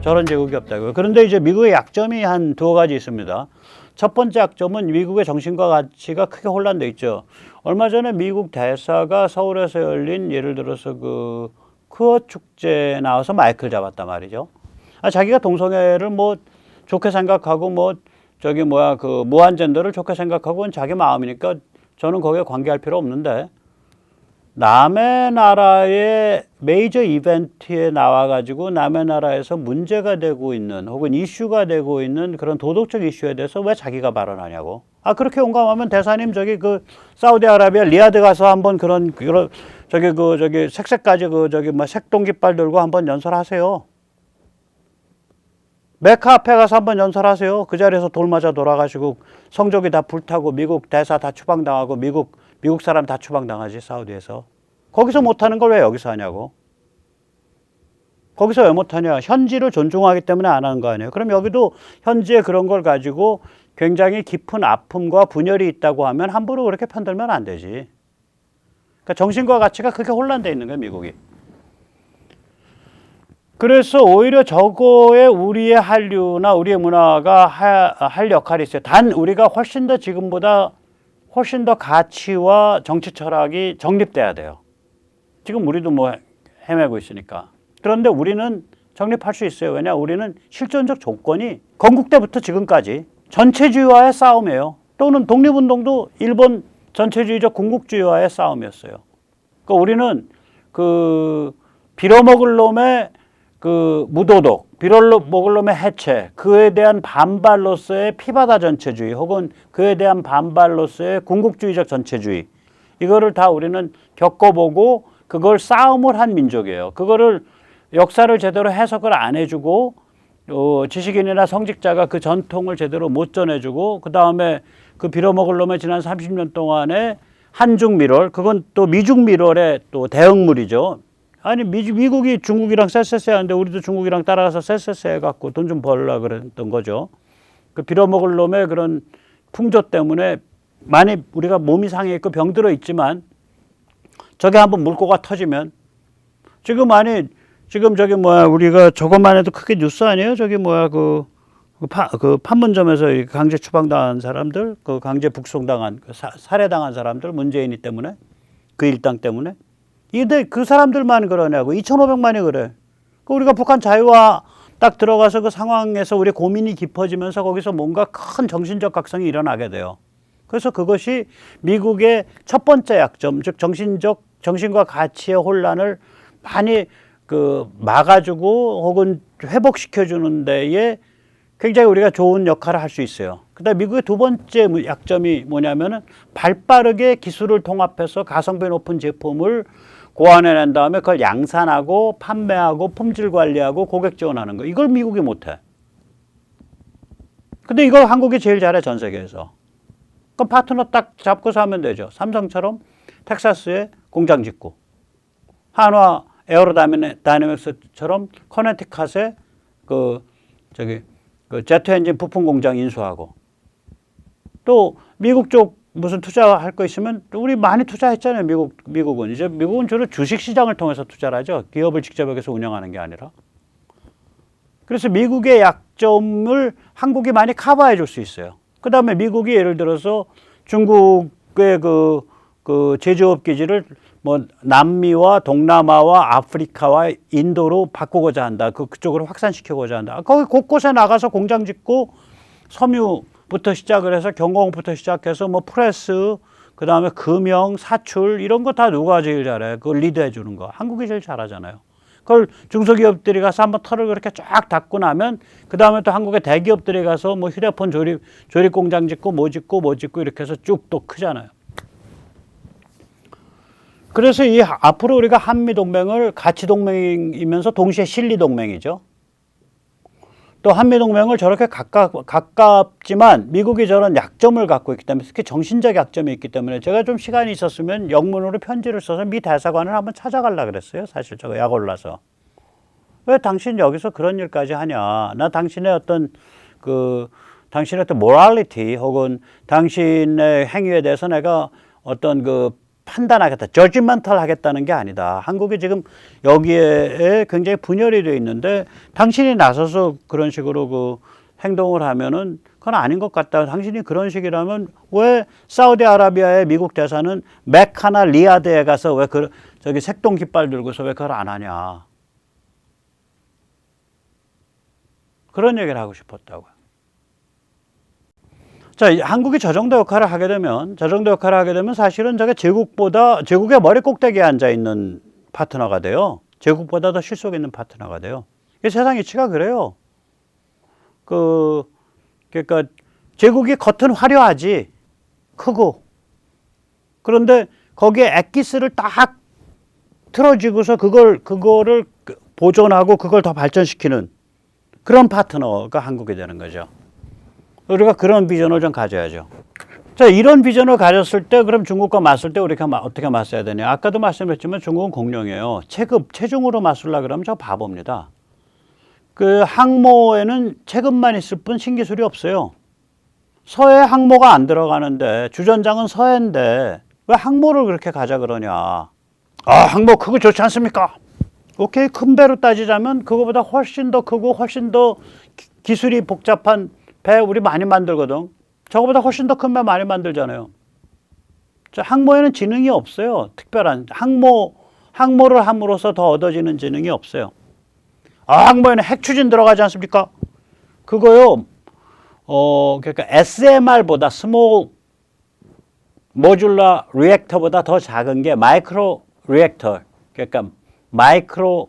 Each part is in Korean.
저런 제국이 없다고요. 그런데 이제 미국의 약점이 한 두어 가지 있습니다. 첫 번째 약점은 미국의 정신과 가치가 크게 혼란돼 있죠. 얼마 전에 미국 대사가 서울에서 열린 예를 들어서 그 퀴어 축제 나와서 마이크를 잡았단 말이죠. 자기가 동성애를 뭐 좋게 생각하고 뭐 저기 뭐야 그 무한젠더를 좋게 생각하고 그건 자기 마음이니까 저는 거기에 관계할 필요 없는데 남의 나라의 메이저 이벤트에 나와가지고 남의 나라에서 문제가 되고 있는 혹은 이슈가 되고 있는 그런 도덕적 이슈에 대해서 왜 자기가 발언하냐고. 그렇게 용감하면 대사님 저기 그 사우디아라비아 리야드 가서 한번 그런 저기 색색까지 그 저기 뭐 색동깃발 들고 한번 연설하세요. 메카 앞에 가서 한번 연설하세요. 그 자리에서 돌 맞아 돌아가시고 성적이 다 불타고 미국 대사 다 추방당하고 미국 사람 다 추방당하지 사우디에서. 거기서 못하는 걸 왜 여기서 하냐고. 거기서 왜 못하냐. 현지를 존중하기 때문에 안 하는 거 아니에요. 그럼 여기도 현지에 그런 걸 가지고 굉장히 깊은 아픔과 분열이 있다고 하면 함부로 그렇게 편들면 안 되지. 그러니까 정신과 가치가 그렇게 혼란되어 있는 거예요, 미국이. 그래서 오히려 저거에 우리의 한류나 우리의 문화가 할 역할이 있어요. 단 우리가 훨씬 더 지금보다 훨씬 더 가치와 정치 철학이 정립돼야 돼요. 지금 우리도 뭐 헤매고 있으니까. 그런데 우리는 정립할 수 있어요. 왜냐? 우리는 실존적 조건이 건국때부터 지금까지 전체주의와의 싸움이에요. 또는 독립운동도 일본 전체주의적 군국주의와의 싸움이었어요. 그러니까 우리는 그 빌어먹을 놈의 그 무도덕, 빌어먹을 놈의 해체, 그에 대한 반발로서의 피바다 전체주의 혹은 그에 대한 반발로서의 군국주의적 전체주의, 이거를 다 우리는 겪어보고 그걸 싸움을 한 민족이에요. 그거를 역사를 제대로 해석을 안 해주고 지식인이나 성직자가 그 전통을 제대로 못 전해주고 그 다음에 그 빌어먹을 놈의 지난 30년 동안의 한중 밀월, 그건 또 미중 밀월의 또 대응물이죠. 아니 미국이 중국이랑 쎄쎄쎄 하는데 우리도 중국이랑 따라가서 쎄쎄쎄 해갖고 돈 좀 벌려고 그랬던 거죠. 그 빌어먹을 놈의 그런 풍조 때문에 많이 우리가 몸이 상해 있고 병들어 있지만 저게 한번 물꼬가 터지면 지금 저기 뭐야 우리가 저것만 해도 크게 뉴스 아니에요? 저기 뭐야 그 판문점에서 강제 추방당한 사람들, 그 강제 북송당한 살해당한 사람들 문재인이 때문에 그 일당 때문에. 근데 그 사람들만 그러냐고. 2,500만이 그래. 우리가 북한 자유화 딱 들어가서 그 상황에서 우리 고민이 깊어지면서 거기서 뭔가 큰 정신적 각성이 일어나게 돼요. 그래서 그것이 미국의 첫 번째 약점, 즉 정신과 가치의 혼란을 많이 막아주고 혹은 회복시켜주는 데에 굉장히 우리가 좋은 역할을 할 수 있어요. 그다음에 미국의 두 번째 약점이 뭐냐면은 발빠르게 기술을 통합해서 가성비 높은 제품을 고안해낸 다음에 그걸 양산하고 판매하고 품질 관리하고 고객 지원하는 거. 이걸 미국이 못해. 근데 이걸 한국이 제일 잘해, 전 세계에서. 그럼 파트너 딱 잡고서 하면 되죠. 삼성처럼 텍사스에 공장 짓고, 한화 에어로다이내믹스처럼 커네티컷에 그 제트 엔진 부품 공장 인수하고, 또 미국 쪽 무슨 투자할 거 있으면 우리 많이 투자했잖아요. 미국은 이제 미국은 주로 주식 시장을 통해서 투자를 하죠. 기업을 직접 여기서 운영하는 게 아니라. 그래서 미국의 약점을 한국이 많이 커버해 줄 수 있어요. 그 다음에 미국이 예를 들어서 중국의 그 제조업 기지를 뭐 남미와 동남아와 아프리카와 인도로 바꾸고자 한다. 그쪽으로 확산시키고자 한다. 거기 곳곳에 나가서 공장 짓고 섬유부터 시작을 해서 경공부터 시작해서 뭐 프레스, 그 다음에 금형, 사출 이런 거 다 누가 제일 잘해? 그걸 리드해 주는 거. 한국이 제일 잘하잖아요. 그걸 중소기업들이 가서 한번 털을 그렇게 쫙 닫고 나면 그 다음에 또 한국의 대기업들이 가서 뭐 휴대폰 조립 공장 짓고 뭐 짓고 이렇게 해서 쭉 또 크잖아요. 그래서 이 앞으로 우리가 한미동맹을 가치동맹이면서 동시에 실리동맹이죠. 또 한미동맹을 저렇게 가깝지만 미국이 저런 약점을 갖고 있기 때문에 특히 정신적 약점이 있기 때문에 제가 좀 시간이 있었으면 영문으로 편지를 써서 미 대사관을 한번 찾아가려고 그랬어요. 사실 저거 약 올라서. 왜 당신 여기서 그런 일까지 하냐. 나 당신의 어떤 당신의 어떤 모랄리티 혹은 당신의 행위에 대해서 내가 어떤 판단하겠다, judgmental 하겠다는 게 아니다. 한국이 지금 여기에 굉장히 분열이 되어 있는데 당신이 나서서 그런 식으로 그 행동을 하면은 그건 아닌 것 같다. 당신이 그런 식이라면 왜 사우디아라비아의 미국 대사는 메카나 리야드에 가서 왜 저기 색동 깃발 들고서 왜 그걸 안 하냐. 그런 얘기를 하고 싶었다고요. 자, 한국이 저 정도 역할을 하게 되면 사실은 저게 제국의 머리 꼭대기에 앉아 있는 파트너가 돼요. 제국보다 더 실속 있는 파트너가 돼요. 세상 이치가 그래요. 그러니까 제국이 겉은 화려하지, 크고. 그런데 거기에 엑기스를 딱 틀어지고서 그거를 보존하고 그걸 더 발전시키는 그런 파트너가 한국이 되는 거죠. 우리가 그런 비전을 좀 가져야죠. 자, 이런 비전을 가졌을 때 그럼 중국과 맞설 때 우리가 어떻게 맞서야 되냐. 아까도 말씀드렸지만 중국은 공룡이에요. 체급으로 맞설라 그러면 저 바보입니다. 그 항모에는 체급만 있을 뿐 신기술이 없어요. 서해 항모가 안 들어가는데 주전장은 서해인데 왜 항모를 그렇게 가자 그러냐. 아, 항모 크고 좋지 않습니까? 오케이, 큰 배로 따지자면 그거보다 훨씬 더 크고 훨씬 더 기술이 복잡한 배 우리 많이 만들거든. 저거보다 훨씬 더 큰 배 많이 만들잖아요. 자, 항모에는 지능이 없어요. 특별한 항모를 함으로써 더 얻어지는 지능이 없어요. 아, 항모에는 핵 추진 들어가지 않습니까? 그거요. 그러니까 SMR보다 스몰 모듈러 리액터보다 더 작은 게 마이크로 리액터. 그러니까 마이크로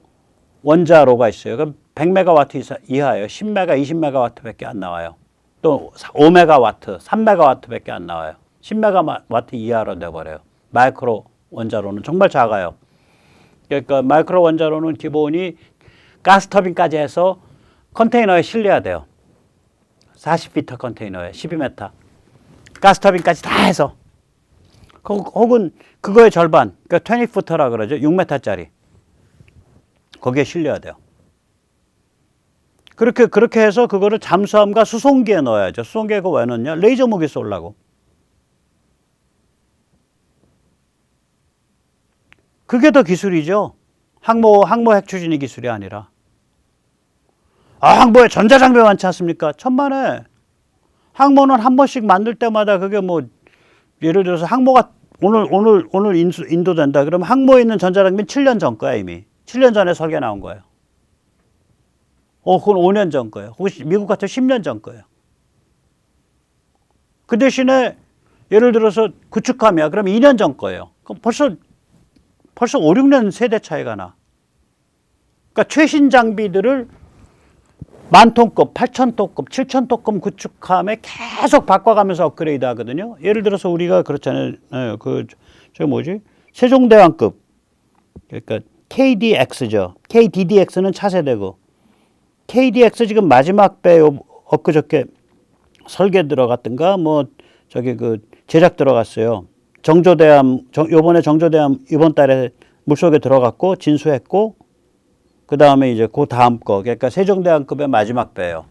원자로가 있어요. 그럼 100메가와트 이하예요. 10메가, 20메가와트밖에 안 나와요. 또 5메가와트, 3메가와트밖에 안 나와요. 10메가와트 이하로 돼버려요. 마이크로 원자로는 정말 작아요. 그러니까 마이크로 원자로는 기본이 가스터빈까지 해서 컨테이너에 실려야 돼요. 40피터 컨테이너에 12m. 가스터빈까지 다 해서. 혹은 그거의 절반, 그러니까 20피터라 그러죠. 6m짜리. 거기에 실려야 돼요. 그렇게 해서 그거를 잠수함과 수송기에 넣어야죠. 수송기에 그거 왜 넣냐? 레이저 무기 쏠라고. 그게 더 기술이죠. 항모 핵 추진이 기술이 아니라. 아, 항모에 전자장비 많지 않습니까? 천만에. 항모는 한 번씩 만들 때마다 그게 뭐 예를 들어서 항모가 오늘 인도된다. 그러면 항모에 있는 전자장비는 7년 전 거야 이미. 7년 전에 설계 나온 거예요. 그건 5년 전 거예요. 혹시 미국 같은 10년 전 거예요. 그 대신에 예를 들어서 구축함이야. 그럼 2년 전 거예요. 그럼 벌써 5, 6년 세대 차이가 나. 그러니까 최신 장비들을 10,000톤급, 8,000톤급, 7,000톤급 구축함에 계속 바꿔가면서 업그레이드 하거든요. 예를 들어서 우리가 그렇잖아요. 세종대왕급. 그러니까 KDX죠. KDDX는 차세대고. KDX 지금 마지막 배 엊그저께 설계 들어갔던가 제작 들어갔어요. 요번에 정조대함 이번 달에 물속에 들어갔고 진수했고 그 다음에 이제 그 다음 거 그러니까 세종대왕급의 마지막 배예요.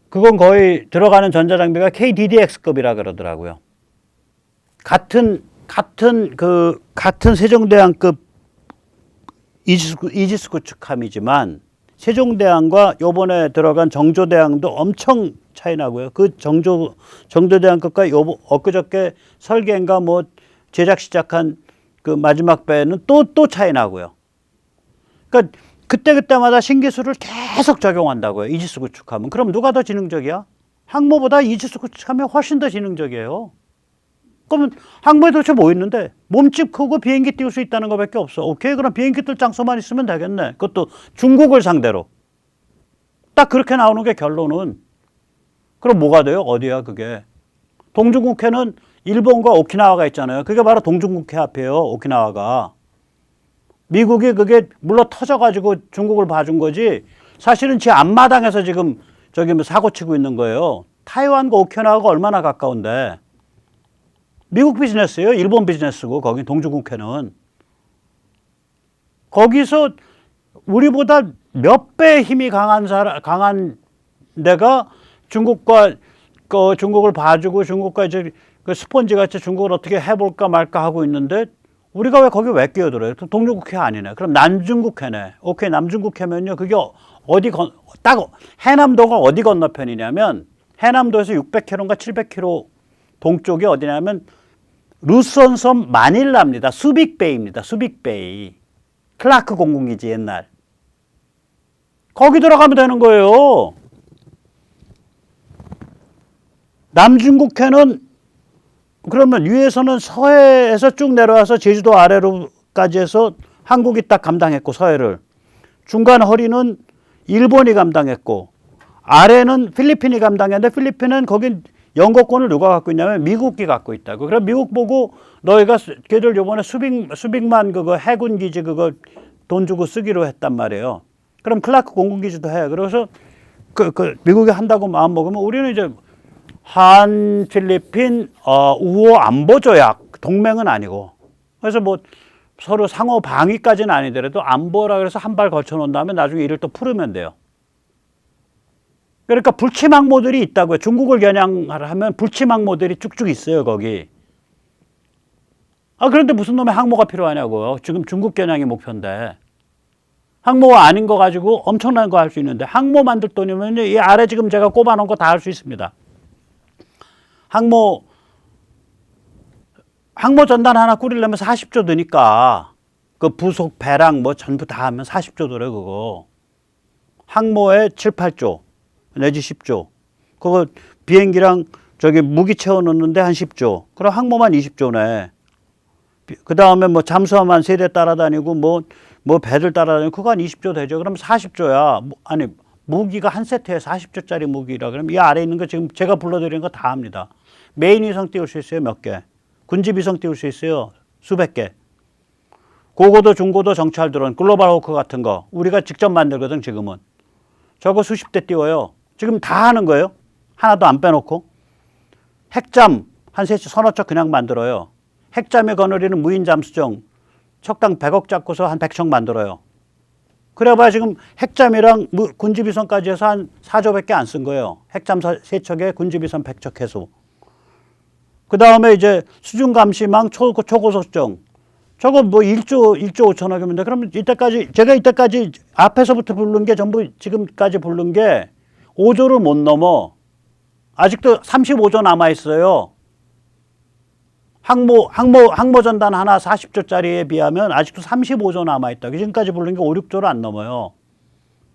그건 거의 들어가는 전자장비가 KDDX급이라 그러더라고요. 같은 세종대왕급 이지스 구축함이지만 세종대왕과 요번에 들어간 정조대왕도 엄청 차이 나고요. 그 정조대왕급과 엊그저께 설계인가 제작 시작한 그 마지막 배는 또 차이 나고요. 그러니까 그때마다 신기술을 계속 적용한다고요. 이지스 구축함은. 그럼 누가 더 지능적이야? 항모보다 이지스 구축함이 훨씬 더 지능적이에요. 그러면 항모에 도대체 뭐 있는데? 몸집 크고 비행기 띄울 수 있다는 것밖에 없어. 오케이, 그럼 비행기 뜰 장소만 있으면 되겠네. 그것도 중국을 상대로. 딱 그렇게 나오는 게 결론은. 그럼 뭐가 돼요? 어디야 그게? 동중국해는 일본과 오키나와가 있잖아요. 그게 바로 동중국해 앞이에요. 오키나와가. 미국이 그게 물러 터져가지고 중국을 봐준 거지. 사실은 지 앞마당에서 지금 사고 치고 있는 거예요. 타이완과 오키나와가 얼마나 가까운데. 미국 비즈니스예요. 일본 비즈니스고 거기 동중국해는. 거기서 우리보다 몇 배 힘이 강한 데가 중국을 봐주고 중국과 이제 그 스펀지 같이 중국을 어떻게 해볼까 말까 하고 있는데 우리가 왜 거기 왜 끼어들어요? 동중국해 아니네. 그럼 남중국해네. 오케이, 남중국해면요. 그게 딱 해남도가 어디 건너편이냐면 해남도에서 600km인가 700km 동쪽이 어디냐면 루선섬 마닐라입니다. 수빅베이입니다. 수빅베이. 클라크 공군기지 옛날. 거기 들어가면 되는 거예요. 남중국해는 그러면 위에서는 서해에서 쭉 내려와서 제주도 아래로까지 해서 한국이 딱 감당했고 서해를. 중간 허리는 일본이 감당했고 아래는 필리핀이 감당했는데 필리핀은 거긴 영거권을 누가 갖고 있냐면 미국이 갖고 있다고. 그럼 미국 보고 너희가 걔들 요번에 수빅만 그거 해군 기지 그거 돈 주고 쓰기로 했단 말이에요. 그럼 클라크 공군 기지도 해. 그래서 미국이 한다고 마음 먹으면 우리는 이제 한 필리핀 우호 안보 조약 동맹은 아니고 그래서 뭐 서로 상호 방위까지는 아니더라도 안보라 그래서 한 발 걸쳐 놓은 다음에 나중에 이를 또 풀으면 돼요. 그러니까 불침항모들이 있다고요. 중국을 겨냥하면 불침항모들이 쭉쭉 있어요, 거기. 그런데 무슨 놈의 항모가 필요하냐고요. 지금 중국 겨냥이 목표인데. 항모가 아닌 거 가지고 엄청난 거 할 수 있는데 항모 만들 돈이면 이 아래 지금 제가 꼽아놓은 거 다 할 수 있습니다. 항모 전단 하나 꾸리려면 40조 드니까 그 부속 배랑 뭐 전부 다 하면 40조 들어요, 그거. 항모에 7, 8조. 내지 10조. 그거 비행기랑 저기 무기 채워 넣는데 한 10조. 그럼 항모만 20조네. 그 다음에 뭐 잠수함만 3대 따라다니고 뭐 배들 따라다니고 그거 한 20조 되죠. 그럼 40조야. 아니 무기가 한 세트에 40조짜리 무기라 그러면 이 아래 있는 거 지금 제가 불러드리는 거 다 합니다. 메인 위성 띄울 수 있어요, 몇 개. 군집 위성 띄울 수 있어요, 수백 개. 고고도 중고도 정찰 드론, 글로벌 호크 같은 거 우리가 직접 만들거든 지금은. 저거 수십 대 띄워요. 지금 다 하는 거예요. 하나도 안 빼놓고. 핵잠 한 서너 척 그냥 만들어요. 핵잠에 거느리는 무인 잠수정 척당 100억 잡고서 한 100척 만들어요. 그래봐야 지금 핵잠이랑 군집위성까지 해서 한 4조밖에 안 쓴 거예요. 핵잠 3척에 군집위성 100척 해서. 그 다음에 이제 수중감시망 초고속정. 저거 뭐 1조 5천억이면 돼. 그러면 제가 이때까지 앞에서부터 부른 게 전부 지금까지 부른 게 5조를 못 넘어. 아직도 35조 남아있어요. 항모 전단 하나 40조짜리에 비하면 아직도 35조 남아있다. 지금까지 부른 게 5, 6조를 안 넘어요.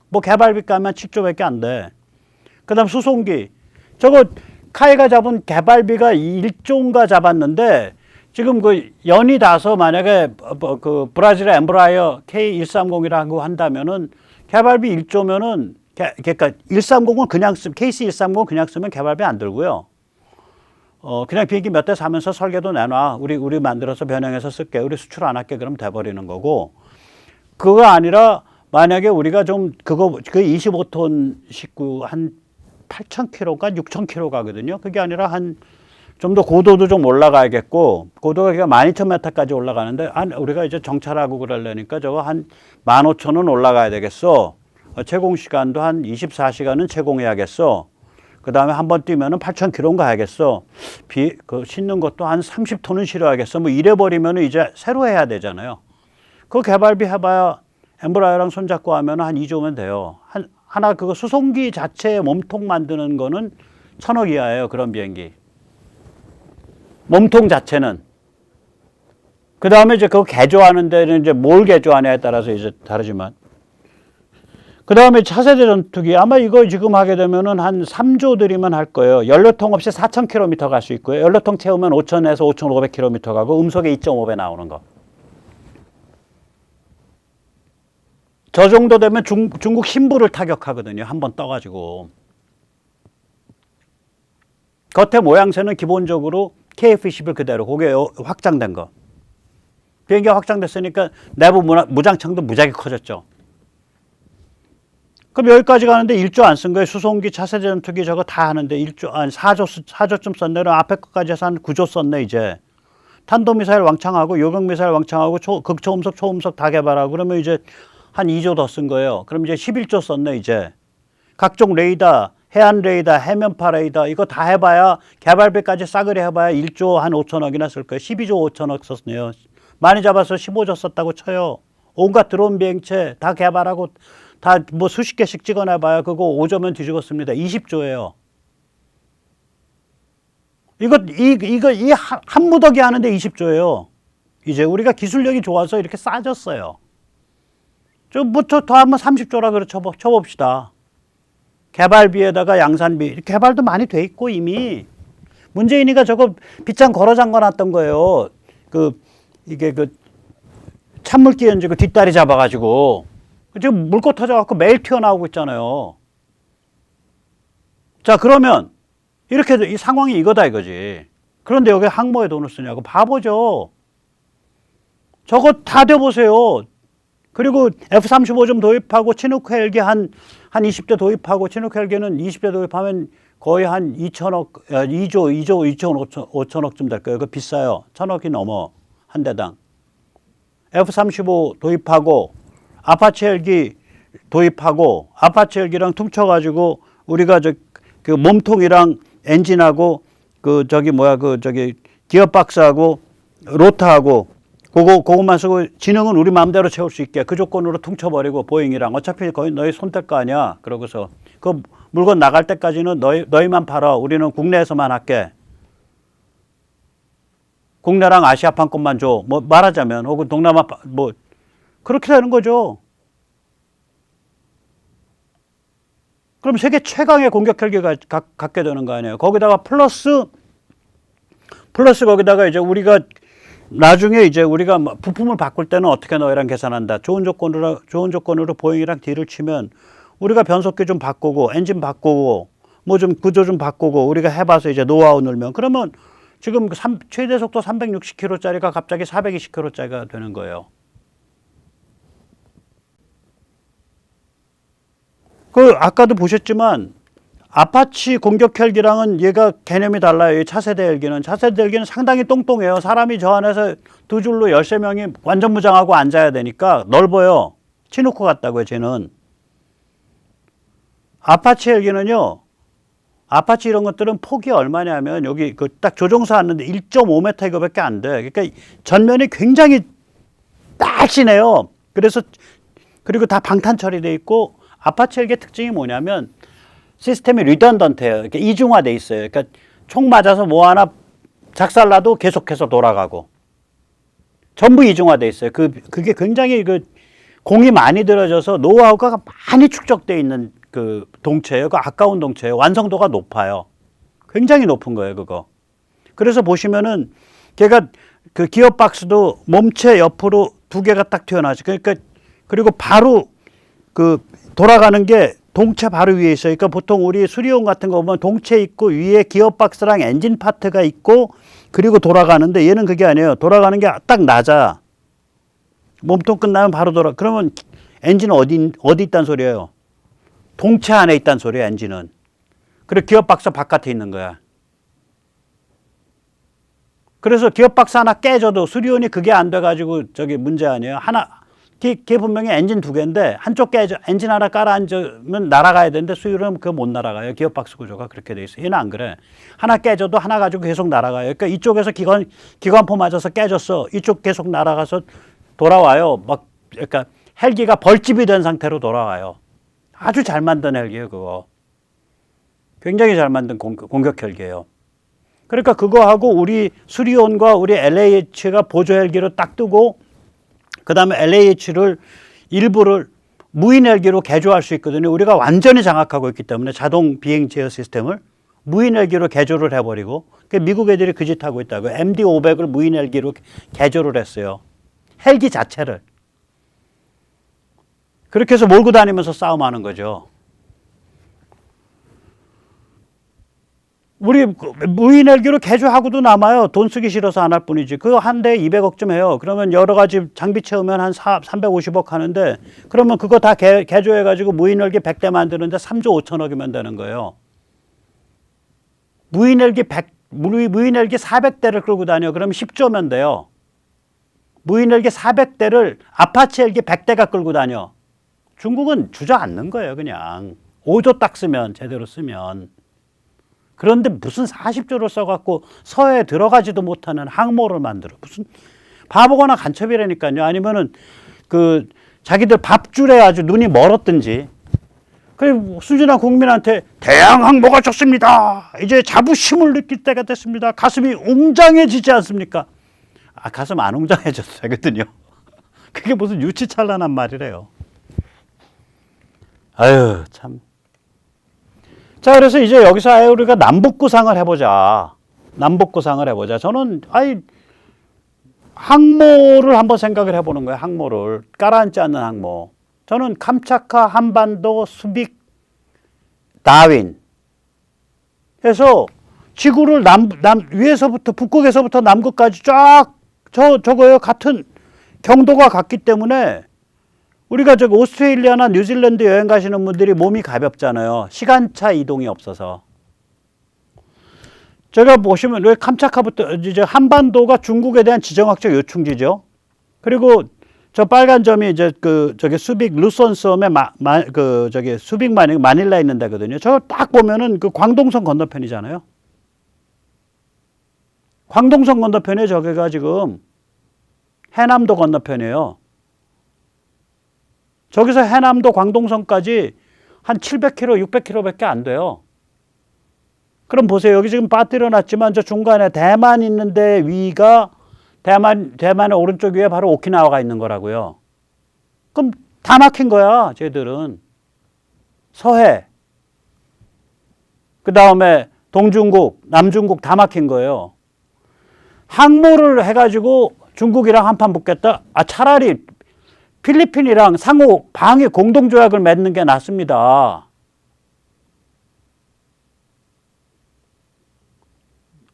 뭐 개발비 까면 7조밖에 안 돼. 그 다음 수송기. 저거 카이가 잡은 개발비가 1조인가 잡았는데 지금 그 연이 닿아서 만약에 그 브라질의 엠브라이어 K130이라고 한다면은 개발비 1조면은 그러니까 130은 그냥 케이스 130 그냥 쓰면 개발비 안 들고요. 그냥 비행기 몇 대 사면서 설계도 내놔. 우리 만들어서 변형해서 쓸게. 우리 수출 안 할게. 그럼 돼버리는 거고. 그거 아니라 만약에 우리가 좀 그 25톤 식구 한 8,000km가 6,000km 가거든요. 그게 아니라 좀 더 고도도 좀 올라가야겠고, 고도가 12,000m까지 올라가는데, 우리가 이제 정찰하고 그러려니까 저거 한 15,000은 올라가야 되겠어. 채공 시간도 한 24시간은 채공해야겠어. 그 다음에 한 번 뛰면은 8,000km 가야겠어. 싣는 것도 한 30톤은 실어야겠어. 뭐 이래버리면 이제 새로 해야 되잖아요. 그 개발비 해봐야 엠브라이어랑 손잡고 하면 한 2조면 돼요. 하나 그거 수송기 자체 몸통 만드는 거는 1,000억 이하예요. 그런 비행기. 몸통 자체는. 그 다음에 이제 그거 개조하는 데는 이제 뭘 개조하냐에 따라서 이제 다르지만. 그 다음에 차세대 전투기. 아마 이거 지금 하게 되면은 한 3조 들이면 할 거예요. 연료통 없이 4,000km 갈 수 있고요. 연료통 채우면 5,000에서 5,500km 가고 음속에 2.5배 나오는 거. 저 정도 되면 중국 신부를 타격하거든요. 한번 떠가지고. 겉에 모양새는 기본적으로 KF-21 그대로. 그게 확장된 거. 비행기가 확장됐으니까 내부 무장창도 무지하게 커졌죠. 그럼 여기까지 가는데 1조 안 쓴 거예요. 수송기, 차세대 전투기 저거 다 하는데 4조쯤 썼네. 앞에 것까지 해서 한 9조 썼네, 이제. 탄도미사일 왕창하고 요격미사일 왕창하고 극초음속, 초음속 다 개발하고 그러면 이제 한 2조 더 쓴 거예요. 그럼 이제 11조 썼네, 이제. 각종 레이더, 해안 레이더, 해면파 레이더 이거 다 해봐야 개발비까지 싸그리 해봐야 1조 한 5천억이나 쓸 거예요. 12조 5천억 썼네요. 많이 잡아서 15조 썼다고 쳐요. 온갖 드론 비행체 다 개발하고 다 뭐 수십 개씩 찍어내봐야 그거 5조면 뒤집었습니다. 20조예요. 이거 이 한 무더기 하는데 20조예요. 이제 우리가 기술력이 좋아서 이렇게 싸졌어요. 더 한번 30조라 그래 쳐봅시다. 개발비에다가 양산비, 개발도 많이 돼 있고 이미 문재인이가 저거 빗장 걸어 잠궈 놨던 거예요. 이게 찬물 끼얹고 뒷다리 잡아가지고 지금 물고 터져갖고 매일 튀어나오고 있잖아요. 자, 그러면 이렇게 이 상황이 이거다 이거지. 그런데 여기 항모에 돈을 쓰냐고 바보죠. 저거 다 돼보세요. 그리고 F-35 좀 도입하고 치누크 헬기 한 20대 도입하고 치누크 헬기는 20대 도입하면 거의 한 2조 5천억쯤 될 거예요. 그거 비싸요. 1,000억이 넘어 한 대당. F-35 도입하고 아파치 헬기 도입하고 아파치 헬기랑 퉁쳐가지고 우리가 그 몸통이랑 엔진하고 기어박스하고 로터하고 그것만 쓰고 지능은 우리 마음대로 채울 수 있게 그 조건으로 퉁쳐버리고 보잉이랑 어차피 거의 너희 손댈 거 아니야. 그러고서 그 물건 나갈 때까지는 너희만 팔아. 우리는 국내에서만 할게. 국내랑 아시아판 것만 줘. 뭐 말하자면 혹은 동남아 뭐 그렇게 되는 거죠. 그럼 세계 최강의 공격 헬기가 갖게 되는 거 아니에요. 거기다가 플러스 거기다가 이제 우리가 나중에 이제 우리가 부품을 바꿀 때는 어떻게 너희랑 계산한다. 좋은 조건으로 보잉이랑 딜을 치면 우리가 변속기 좀 바꾸고 엔진 바꾸고 뭐 좀 구조 좀 바꾸고 우리가 해봐서 이제 노하우 늘면 그러면 지금 최대 속도 360km짜리가 갑자기 420km짜리가 되는 거예요. 아까도 보셨지만 아파치 공격 헬기랑은 얘가 개념이 달라요. 이 차세대 헬기는 상당히 똥똥해요. 사람이 저 안에서 두 줄로 13명이 완전 무장하고 앉아야 되니까 넓어요. 치누크 같다고요, 쟤는. 아파치 헬기는요. 아파치 이런 것들은 폭이 얼마냐면 여기 딱 조종사 왔는데 1.5m 이거밖에 안 돼. 그러니까 전면이 굉장히 날씬해요. 그리고 다 방탄 처리돼 있고 아파치 헬기의 특징이 뭐냐면 시스템이 리던던트해요. 그러니까 이중화돼 있어요. 그러니까 총 맞아서 뭐 하나 작살나도 계속해서 돌아가고 전부 이중화돼 있어요. 그게 굉장히 공이 많이 들어져서 노하우가 많이 축적돼 있는 동체예요. 아까운 동체예요. 완성도가 높아요. 굉장히 높은 거예요, 그거. 그래서 보시면은 걔가 기어박스도 몸체 옆으로 두 개가 딱 튀어나와죠. 그리고 바로 돌아가는 게 동체 바로 위에 있어요. 그러니까 보통 우리 수리용 같은 거 보면 동체 있고 위에 기어박스랑 엔진 파트가 있고 그리고 돌아가는데 얘는 그게 아니에요. 돌아가는 게 딱 낮아. 몸통 끝나면 바로 그러면 엔진은 어디 있단 소리예요? 동체 안에 있단 소리야, 엔진은. 그리고 기어박스 바깥에 있는 거야. 그래서 기어박스 하나 깨져도 수리온이 그게 안 돼가지고 문제 아니에요. 걔 분명히 엔진 두 개인데 한쪽 엔진 하나 깔아앉으면 날아가야 되는데 수율은 그거 못 날아가요. 기어박스 구조가 그렇게 돼 있어요. 얘는 안 그래. 하나 깨져도 하나 가지고 계속 날아가요. 그러니까 이쪽에서 기관포 맞아서 깨졌어. 이쪽 계속 날아가서 돌아와요. 그러니까 헬기가 벌집이 된 상태로 돌아와요. 아주 잘 만든 헬기예요, 그거. 굉장히 잘 만든 공격 헬기예요. 그러니까 그거하고 우리 수리온과 우리 LAH가 보조 헬기로 딱 뜨고 그 다음에 LAH를 일부를 무인 헬기로 개조할 수 있거든요. 우리가 완전히 장악하고 있기 때문에 자동 비행 제어 시스템을 무인 헬기로 개조를 해버리고 미국 애들이 그 짓 하고 있다고. MD-500을 무인 헬기로 개조를 했어요. 헬기 자체를. 그렇게 해서 몰고 다니면서 싸움하는 거죠. 우리 무인 헬기로 개조하고도 남아요. 돈 쓰기 싫어서 안 할 뿐이지. 그거 한 대에 200억쯤 해요. 그러면 여러 가지 장비 채우면 한 350억 하는데 그러면 그거 다 개조해가지고 무인 헬기 100대 만드는데 3조 5천억이면 되는 거예요. 무인 헬기 400대를 끌고 다녀. 그러면 10조면 돼요. 무인 헬기 400대를 아파치 헬기 100대가 끌고 다녀. 중국은 주저앉는 거예요, 그냥. 5조 딱 쓰면, 제대로 쓰면. 그런데 무슨 40조를 써갖고 서해에 들어가지도 못하는 항모를 만들어. 무슨 바보거나 간첩이라니까요. 아니면은 그 자기들 밥줄에 아주 눈이 멀었든지. 그리고 순진한 국민한테 대양 항모가 좋습니다. 이제 자부심을 느낄 때가 됐습니다. 가슴이 웅장해지지 않습니까? 아, 가슴 안 웅장해져도 되거든요. 그게 무슨 유치찬란한 말이래요. 아유, 참. 자, 그래서 이제 여기서 아예 우리가 남북구상을 해보자. 남북구상을 해보자. 저는, 항모를 한번 생각을 해보는 거예요. 항모를. 깔아앉지 않는 항모. 저는 캄차카, 한반도, 수빅, 다윈. 해서 지구를 위에서부터, 북극에서부터 남극까지 쫙, 저거요. 같은 경도가 같기 때문에 우리가 저기 오스트레일리아나 뉴질랜드 여행 가시는 분들이 몸이 가볍잖아요. 시간차 이동이 없어서. 제가 보시면 왜 캄차카부터 이제 한반도가 중국에 대한 지정학적 요충지죠. 그리고 저 빨간 점이 이제 저기 수빅 루손 섬에 저기 수빅 마닐라에 있는 데거든요. 저거 딱 보면은 그 광동선 건너편이잖아요. 광동선 건너편에 저기가 지금 해남도 건너편이에요. 저기서 해남도 광동선까지 한 700km, 600km밖에 안 돼요. 그럼 보세요. 여기 지금 빠뜨려 놨지만 저 중간에 대만 있는데 위가 대만의 오른쪽 위에 바로 오키나와가 있는 거라고요. 그럼 다 막힌 거야, 쟤들은. 서해. 그 다음에 동중국, 남중국 다 막힌 거예요. 항모를 해가지고 중국이랑 한판 붙겠다? 차라리 필리핀이랑 상호 방위 공동조약을 맺는 게 낫습니다.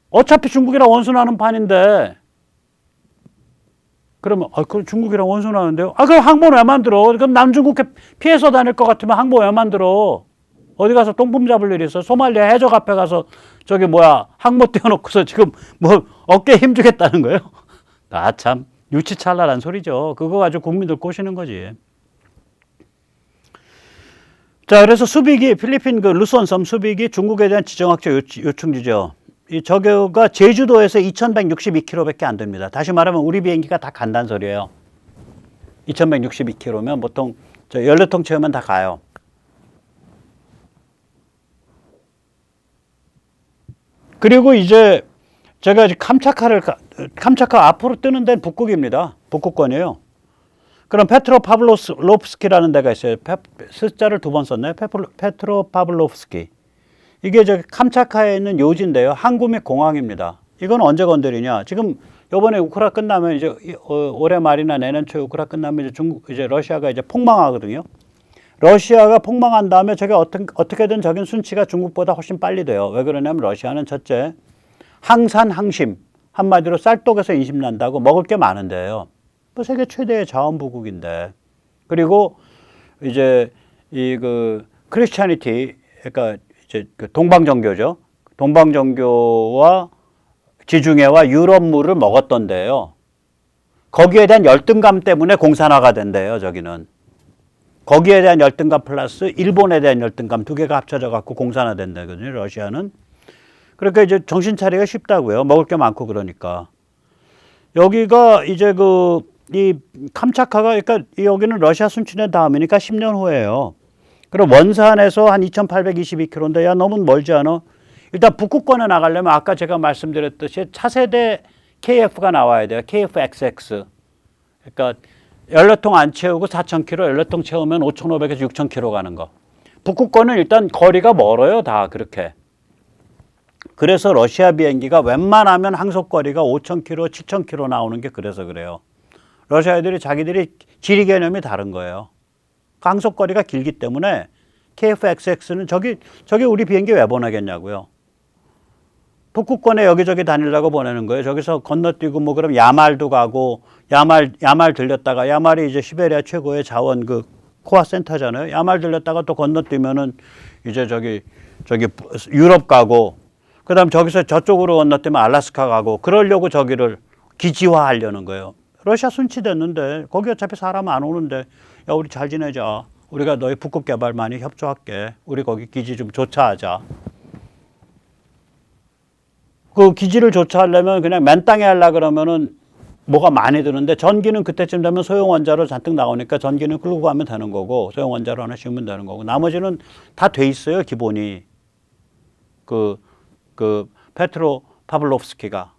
어차피 중국이랑 원수나는 판인데, 그러면, 그럼 중국이랑 원수나는데요? 그럼 항모는 왜 만들어? 그럼 남중국해 피해서 다닐 것 같으면 항모 왜 만들어? 어디 가서 똥품 잡을 일이 있어? 소말리아 해적 앞에 가서 항모 띄워놓고서 지금 어깨에 힘주겠다는 거예요? 참. 유치찬란한 소리죠. 그거 가지고 국민들 꼬시는 거지. 자, 그래서 수빅이 필리핀 루손 섬 수빅이 중국에 대한 지정학적 요충지죠. 저거가 제주도에서 2162km밖에 안 됩니다. 다시 말하면 우리 비행기가 다 간다는 소리예요. 2162km면 보통 연료통 채우면 다 가요. 그리고 이제 제가 캄차카 앞으로 뜨는 데는 북극입니다. 북극권이에요. 그럼 페트로파블로프스키라는 데가 있어요. 숫자를 2번 썼네요. 페트로파블로프스키. 이게 캄차카에 있는 요지인데요. 항구 및 공항입니다. 이건 언제 건드리냐? 지금 요번에 우크라 끝나면 이제 올해 말이나 내년 초에 우크라 끝나면 이제 러시아가 이제 폭망하거든요. 러시아가 폭망한 다음에 저게 어떻게든 저긴 순치가 중국보다 훨씬 빨리 돼요. 왜 그러냐면 러시아는 첫째, 항산, 항심. 한마디로 쌀떡에서 인심 난다고 먹을 게 많은데요. 세계 최대의 자원부국인데. 그리고 이제 크리스찬니티, 그러니까 이제 동방정교죠. 동방정교와 지중해와 유럽물을 먹었던데요. 거기에 대한 열등감 때문에 공산화가 된대요, 저기는. 거기에 대한 열등감 플러스 일본에 대한 열등감 두 개가 합쳐져 갖고 공산화된다거든요, 러시아는. 그러니까 이제 정신 차리기가 쉽다고요. 먹을 게 많고 그러니까. 여기가 이제 이 캄차카가, 그러니까 여기는 러시아 순치된 다음이니까 10년 후에요. 그리고 원산에서 한 2822km인데, 야, 너무 멀지 않아? 일단 북극권에 나가려면 아까 제가 말씀드렸듯이 차세대 KF가 나와야 돼요. KFXX. 그러니까 연료통 안 채우고 4,000km, 연료통 채우면 5,500에서 6,000km 가는 거. 북극권은 일단 거리가 멀어요, 다 그렇게. 그래서 러시아 비행기가 웬만하면 항속거리가 5,000km, 7,000km 나오는 게 그래서 그래요. 러시아 애들이 자기들이 지리 개념이 다른 거예요. 항속거리가 길기 때문에 KFXX는 저기 우리 비행기 왜 보내겠냐고요. 북극권에 여기저기 다니려고 보내는 거예요. 저기서 건너뛰고 그럼 야말도 가고, 야말 들렸다가, 야말이 이제 시베리아 최고의 자원 코어 센터잖아요. 야말 들렸다가 또 건너뛰면은 이제 저기 유럽 가고, 그 다음 저기서 저쪽으로 건너뛰면 알라스카 가고, 그러려고 저기를 기지화 하려는 거예요. 러시아 순치됐는데, 거기 어차피 사람 안 오는데, 야, 우리 잘 지내자. 우리가 너희 북극 개발 많이 협조할게. 우리 거기 기지 좀 조차하자. 그 기지를 조차하려면 그냥 맨 땅에 하려 그러면은 뭐가 많이 드는데 전기는 그때쯤 되면 소형 원자로 잔뜩 나오니까 전기는 끌고 가면 되는 거고 소형 원자로 하나 씌우면 되는 거고 나머지는 다 돼 있어요 기본이. 그 페트로 파블로프스키가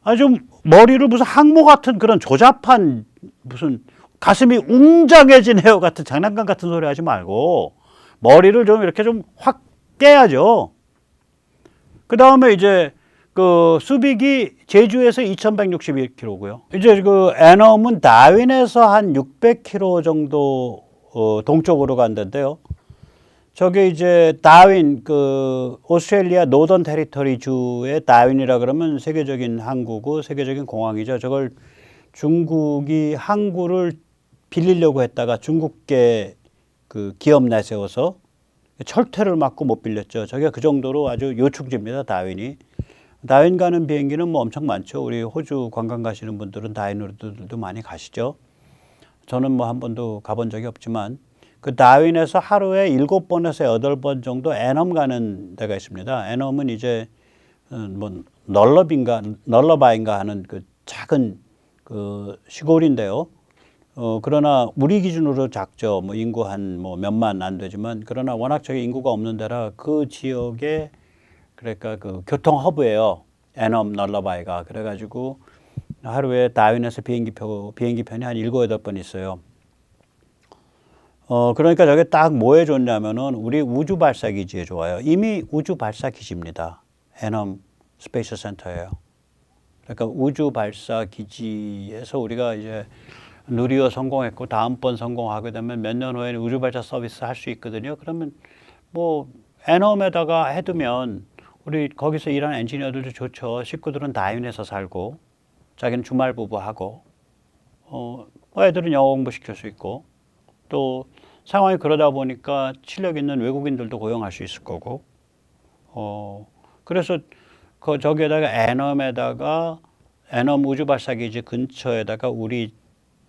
아주 머리를 무슨 항모 같은 그런 조잡한 무슨 가슴이 웅장해지네요 같은 장난감 같은 소리 하지 말고 머리를 좀 이렇게 좀 확 깨야죠. 그 다음에 이제 그 수빅이 제주에서 2161km고요. 이제 그 애넘은 다윈에서 한 600km 정도 동쪽으로 간다는데요. 저게 이제 다윈 그 오스트레일리아 노던 테리터리 주의 다윈이라 그러면 세계적인 항구고 세계적인 공항이죠. 저걸 중국이 항구를 빌리려고 했다가 중국계 그 기업 내세워서 철퇴를 맞고 못 빌렸죠. 저게 그 정도로 아주 요충지입니다. 다윈이. 다윈 가는 비행기는 뭐 엄청 많죠. 우리 호주 관광 가시는 분들은 다윈으로도 많이 가시죠. 저는 뭐 한 번도 가본 적이 없지만 그 다윈에서 하루에 7번에서 8번 정도 애넘 가는 데가 있습니다. 애넘은 이제 뭐 널러바인가 하는 그 작은 그 시골인데요. 그러나 우리 기준으로 작죠. 뭐 인구 한 뭐 몇만 안 되지만 그러나 워낙 저기 인구가 없는 데라 그 지역에 그러니까 그 교통 허브예요. 애넘 널러바이가. 그래가지고 하루에 다윈에서 비행기편이 한 7, 8번 있어요. 그러니까 저게 딱 뭐에 좋냐면은 우리 우주 발사 기지에 좋아요. 이미 우주 발사 기지입니다. 애넘 스페이스 센터예요. 그러니까 우주 발사 기지에서 우리가 이제 누리호 성공했고 다음번 성공하게 되면 몇 년 후에는 우주 발사 서비스 할 수 있거든요. 그러면 뭐 애넘에다가 해두면 우리 거기서 일하는 엔지니어들도 좋죠. 식구들은 다윈에서 살고 자기는 주말 부부하고 애들은 영어 공부 시킬 수 있고 또 상황이 그러다 보니까 실력 있는 외국인들도 고용할 수 있을 거고 그래서 그 저기에다가 애넘 우주 발사 기지 근처에다가 우리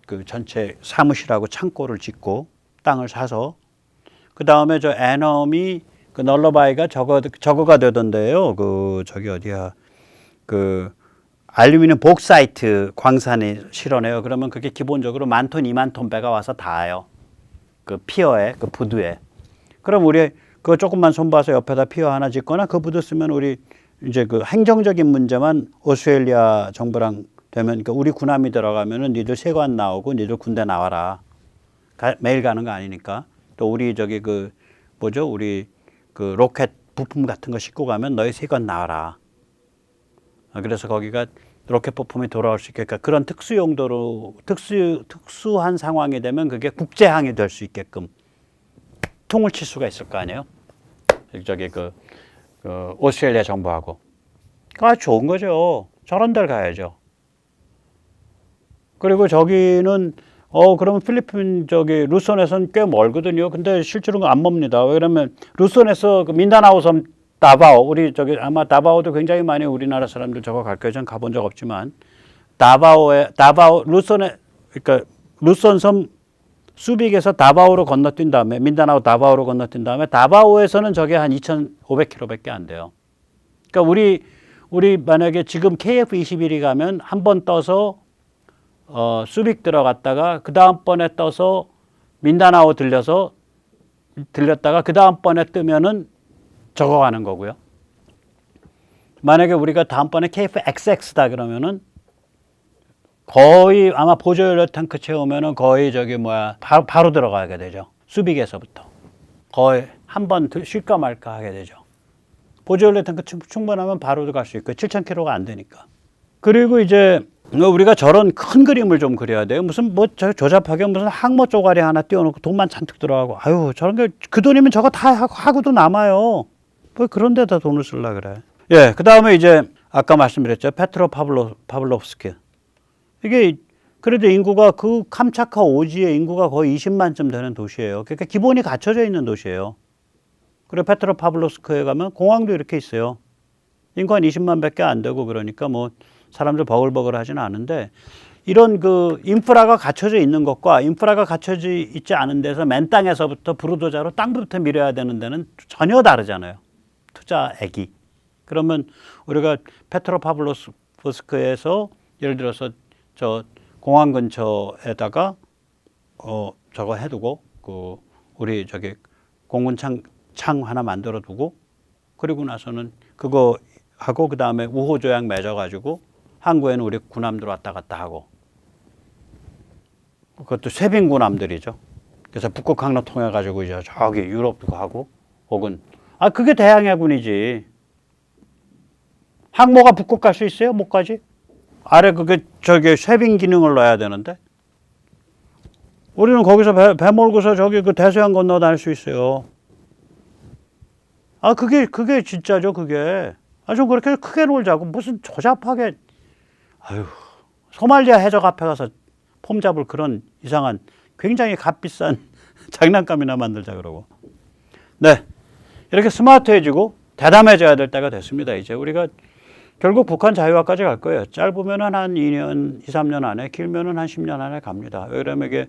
그 전체 사무실하고 창고를 짓고 땅을 사서 그 다음에 저 애넘이 그 널러바이가 저거가 되던데요. 그 저기 어디야 그 알루미늄 복사이트 광산이 실어내요. 그러면 그게 기본적으로 10,000톤, 20,000톤 배가 와서 닿아요. 그 피어에 그 부두에. 그럼 우리 그거 조금만 손봐서 옆에다 피어 하나 짓거나 그 부두 쓰면 우리 이제 그 행정적인 문제만 오스트레일리아 정부랑 되면 그러니까 우리 군함이 들어가면은 니들 세관 나오고 니들 군대 나와라. 매일 가는 거 아니니까. 또 우리 저기 그 뭐죠? 우리 그 로켓 부품 같은 거 싣고 가면 너희 세관 나와라. 그래서 거기가 로켓 부품이 돌아올 수 있게끔 그런 특수 용도로 특수한 상황이 되면 그게 국제항이 될 수 있게끔 통을 칠 수가 있을 거 아니에요. 저기 그 오스트레일리아 정부하고. 아 좋은 거죠. 저런 데를 가야죠. 그리고 저기는 그러면 필리핀 저기 루손에서는 꽤 멀거든요. 근데 실제로는 안 멉니다. 왜냐면 루손에서 그 민다나오 섬 다바오 우리 저기 아마 다바오도 굉장히 많이 우리나라 사람들 저거 갈 거예요. 전 가본 적 없지만 다바오 루손에 그러니까 루손 섬 수빅에서 다바오로 건너뛴 다음에 민다나오 다바오로 건너뛴 다음에 다바오에서는 저게 한 2,500km밖에 안 돼요. 그러니까 우리 만약에 지금 KF-21이 가면 한 번 떠서 수빅 들어갔다가 그 다음번에 떠서 민다나오 들렸다가 그 다음번에 뜨면은 저거 가는 거고요. 만약에 우리가 다음번에 KF-XX다 그러면은 거의 아마 보조연료 탱크 채우면은 거의 저기 바로 들어가게 되죠. 수빅에서부터 거의 한 번 쉴까 말까 하게 되죠. 보조연료 탱크 충분하면 바로 갈 수 있고 7,000km가 안 되니까. 그리고 이제 우리가 저런 큰 그림을 좀 그려야 돼요. 무슨 조잡하게 무슨 항모 쪼가리 하나 띄워놓고 돈만 잔뜩 들어가고 아유 저런 게 그 돈이면 저거 다 하고도 남아요. 뭐 그런 데다 돈을 쓰려 그래. 예, 그 다음에 이제 아까 말씀드렸죠. 페트로 파블로프스키. 이게 그래도 인구가 그 캄차카 오지의 인구가 거의 20만쯤 되는 도시예요. 그러니까 기본이 갖춰져 있는 도시예요. 그리고 페트로 파블로프스크에 가면 공항도 이렇게 있어요. 인구 한 20만 밖에 안 되고 그러니까 뭐 사람들 버글버글 하지는 않은데 이런 그 인프라가 갖춰져 있는 것과 인프라가 갖춰져 있지 않은 데서 맨 땅에서부터 부르도자로 땅부터 밀어야 되는 데는 전혀 다르잖아요. 투자액이. 그러면 우리가 페트로파블로스크에서 예를 들어서 저 공항 근처에다가 저거 해두고 그 우리 저기 공군창 하나 만들어 두고 그리고 나서는 그거 하고 그 다음에 우호조약 맺어가지고 항구에는 우리 군함들 왔다 갔다 하고 그것도 쇠빙 군함들이죠. 그래서 북극 항로 통해 가지고 이제 저기 유럽도 가고 혹은 그게 대항해군이지. 항모가 북극 갈 수 있어요? 못 가지? 아래 그게 저기 쇠빙 기능을 넣어야 되는데 우리는 거기서 배 몰고서 저기 그 대서양 건너 다닐 수 있어요. 그게 진짜죠, 그게. 좀 그렇게 크게 놀자고 무슨 조잡하게 소말리아 해적 앞에 가서 폼 잡을 그런 이상한 굉장히 값비싼 장난감이나 만들자 그러고. 네. 이렇게 스마트해지고 대담해져야 될 때가 됐습니다. 이제 우리가 결국 북한 자유화까지 갈 거예요. 짧으면은 한 2년, 2, 3년 안에, 길면은 한 10년 안에 갑니다. 왜냐면 이게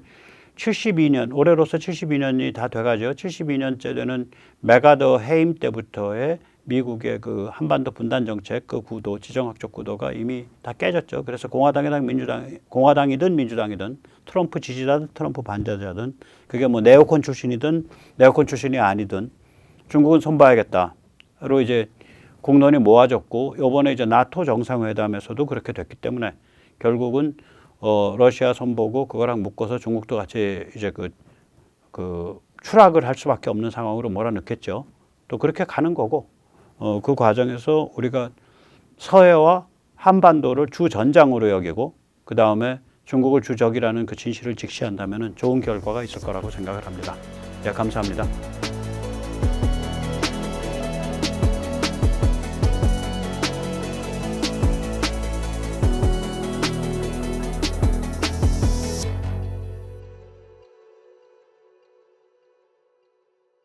72년, 올해로서 72년이 다 돼가죠. 72년째 되는 메가더 해임 때부터의 미국의 그 한반도 분단 정책 그 구도, 지정학적 구도가 이미 다 깨졌죠. 그래서 공화당이든 민주당이든 트럼프 지지자든 트럼프 반대자든 그게 뭐 네오콘 출신이든 네오콘 출신이 아니든 중국은 손봐야겠다로 이제 공론이 모아졌고 요번에 이제 나토 정상회담에서도 그렇게 됐기 때문에 결국은 러시아 손보고 그거랑 묶어서 중국도 같이 이제 그 추락을 할 수밖에 없는 상황으로 몰아넣겠죠. 또 그렇게 가는 거고 그 과정에서 우리가 서해와 한반도를 주전장으로 여기고 그 다음에 중국을 주적이라는 그 진실을 직시한다면 좋은 결과가 있을 거라고 생각을 합니다. 네, 감사합니다.